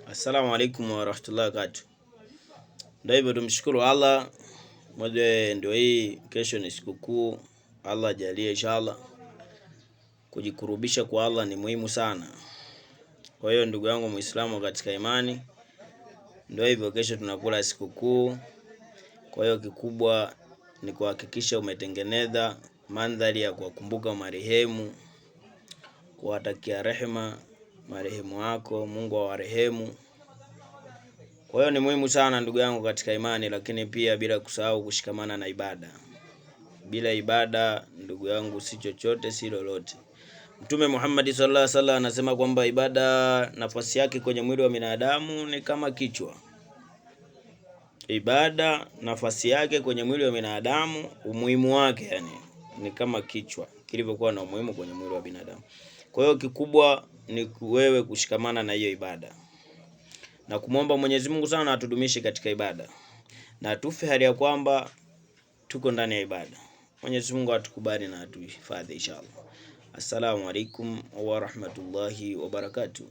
Assalamu alaikum wa rahmatullahi wa barakatuh. Ndio hivyo, tumshukuru Allah. Moja ndio hii, kesho ni sikukuu. Allah ajalie inshallah. Kujikurubisha kwa Allah ni muhimu sana. Kwa hiyo ndugu yangu Muislamu katika imani, ndio hivyo, kesho tunakula sikukuu. Kwa hiyo kikubwa ni kuhakikisha umetengeneza mandhari ya kuwakumbuka marehemu, kuwatakia rehema marehemu wako, Mungu awarehemu. Kwa hiyo ni muhimu sana ndugu yangu katika imani, lakini pia bila kusahau kushikamana na ibada. Bila ibada ndugu yangu si chochote, si lolote. Mtume Muhammad sallallahu alaihi wasallam anasema kwamba ibada nafasi yake kwenye mwili wa binadamu ni kama kichwa. Ibada nafasi yake kwenye mwili wa binadamu, umuhimu wake ni kama kichwa kilivyokuwa na umuhimu kwenye mwili wa binadamu. Kwa hiyo kikubwa ni wewe kushikamana na hiyo ibada na kumwomba Mwenyezi Mungu sana atudumishe katika ibada na tufe hali ya kwamba tuko ndani ya ibada. Mwenyezi Mungu atukubali na atuhifadhi inshallah. Assalamu alaikum wa rahmatullahi wa barakatuh.